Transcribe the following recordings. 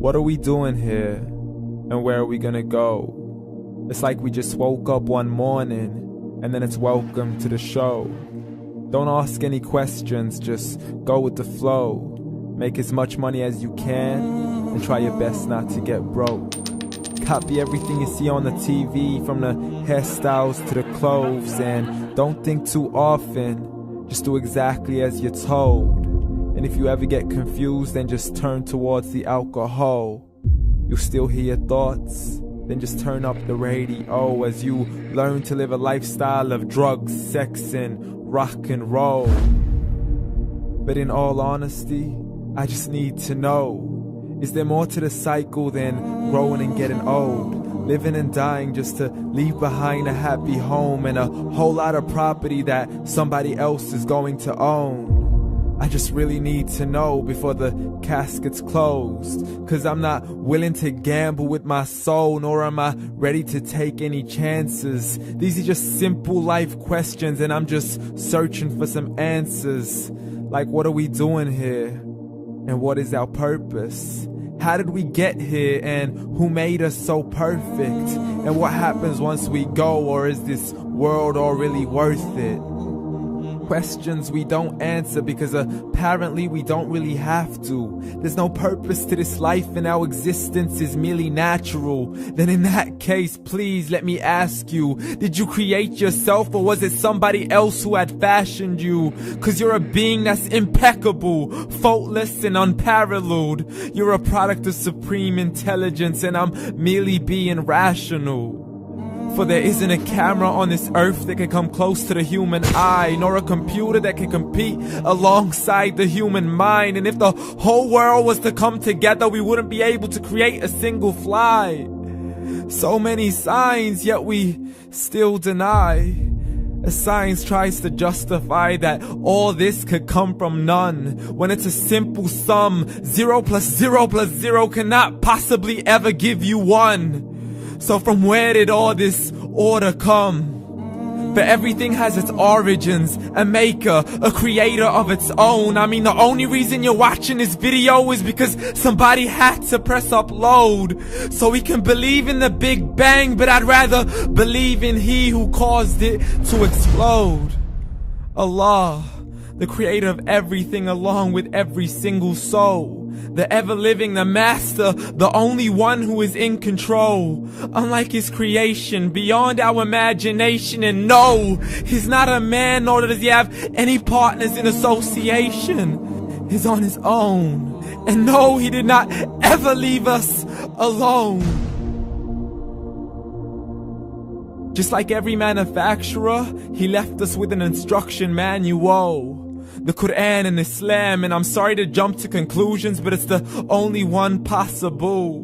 What are we doing here? And where are we gonna go? It's like we just woke up one morning and then it's welcome to the show. Don't ask any questions, just go with the flow. Make as much money as you can and try your best not to get broke. Copy everything you see on the TV, from the hairstyles to the clothes, and don't think too often, just do exactly as you're told. And if you ever get confused, then just turn towards the alcohol. You'll still hear your thoughts, then just turn up the radio as you learn to live a lifestyle of drugs, sex, and rock and roll. But in all honesty, I just need to know, is there more to the cycle than growing and getting old? Living and dying just to leave behind a happy home and a whole lot of property that somebody else is going to own. I just really need to know before the casket's closed, 'cause I'm not willing to gamble with my soul, nor am I ready to take any chances. These are just simple life questions and I'm just searching for some answers. Like, what are we doing here? And what is our purpose? How did we get here, and who made us so perfect? And what happens once we go, or is this world all really worth it? Questions we don't answer because apparently we don't really have to. There's no purpose to this life and our existence is merely natural. Then in that case, please let me ask you, did you create yourself, or was it somebody else who had fashioned you? 'Cause you're a being that's impeccable, faultless and unparalleled. You're a product of supreme intelligence and I'm merely being rational. For there isn't a camera on this earth that can come close to the human eye, nor a computer that can compete alongside the human mind. And if the whole world was to come together, we wouldn't be able to create a single fly. So many signs, yet we still deny. As science tries to justify that all this could come from none, when it's a simple sum. 0 plus 0 plus 0 cannot possibly ever give you 1. So from where did all this order come? For everything has its origins, a maker, a creator of its own. I mean, the only reason you're watching this video is because somebody had to press upload. So we can believe in the Big Bang, but I'd rather believe in He who caused it to explode. Allah, the creator of everything along with every single soul. The ever-living, the master, the only one who is in control. Unlike his creation, beyond our imagination. And no, he's not a man, nor does he have any partners in association. He's on his own. And no, he did not ever leave us alone. Just like every manufacturer, he left us with an instruction manual. The Quran and Islam, and I'm sorry to jump to conclusions, but it's the only one possible.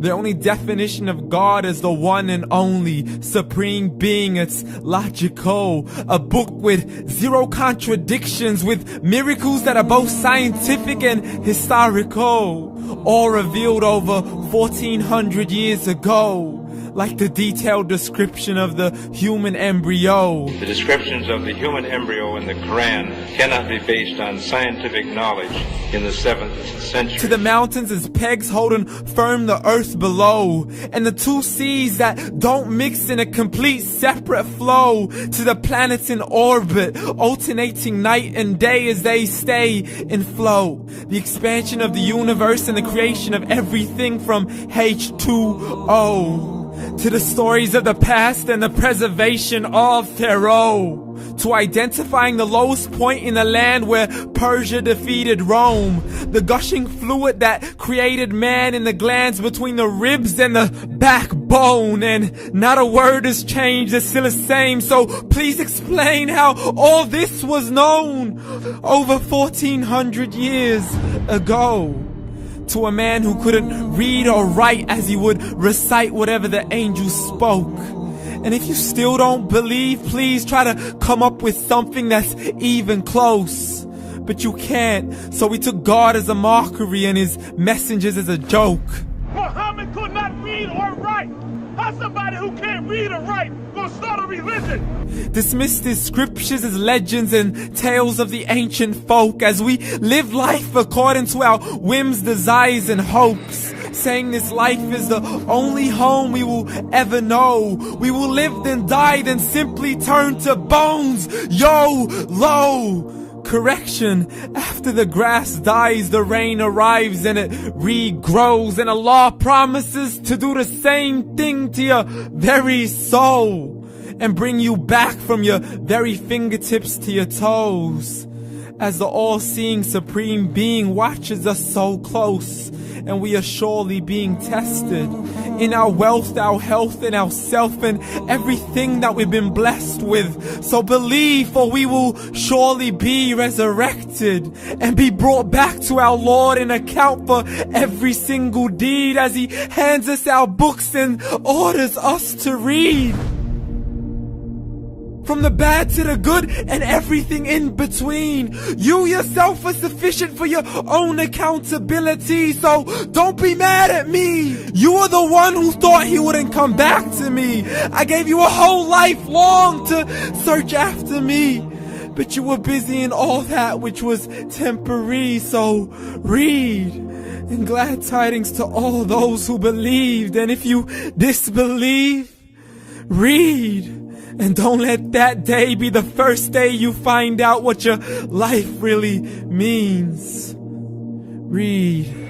The only definition of God is the one and only supreme being. It's logical, a book with 0 contradictions, with miracles that are both scientific and historical, all revealed over 1400 years ago. Like the detailed description of the human embryo. The descriptions of the human embryo in the Quran cannot be based on scientific knowledge in the 7th century. To the mountains as pegs holding firm the earth below, and the 2 seas that don't mix in a complete separate flow. To the planets in orbit, alternating night and day as they stay in flow. The expansion of the universe and the creation of everything from H2O. To the stories of the past and the preservation of Pharaoh. To identifying the lowest point in the land where Persia defeated Rome. The gushing fluid that created man in the glands between the ribs and the backbone. And not a word has changed, it's still the same. So please explain how all this was known over 1400 years ago. To a man who couldn't read or write as he would recite whatever the angels spoke. And if you still don't believe, please try to come up with something that's even close. But you can't, so we took God as a mockery and his messengers as a joke. Muhammad could not read or write. How's somebody who can't read or write gonna start a religion? Dismissed his scriptures as legends and tales of the ancient folk as we live life according to our whims, desires, and hopes. saying this life is the only home we will ever know. We will live then die, then simply turn to bones. YOLO! Correction, after the grass dies, the rain arrives and it regrows, and Allah promises to do the same thing to your very soul and bring you back from your very fingertips to your toes, as the all-seeing supreme being watches us so close, and we are surely being tested in our wealth, our health, and our self, and everything that we've been blessed with. So believe, for we will surely be resurrected and be brought back to our Lord and account for every single deed, as He hands us our books and orders us to read. From the bad to the good and everything in between. You yourself are sufficient for your own accountability, so don't be mad at me. You are the one who thought He wouldn't come back to me. I gave you a whole life long to search after me, but you were busy in all that which was temporary. So read, and glad tidings to all those who believed. And if you disbelieve, read. And don't let that day be the first day you find out what your life really means. Read.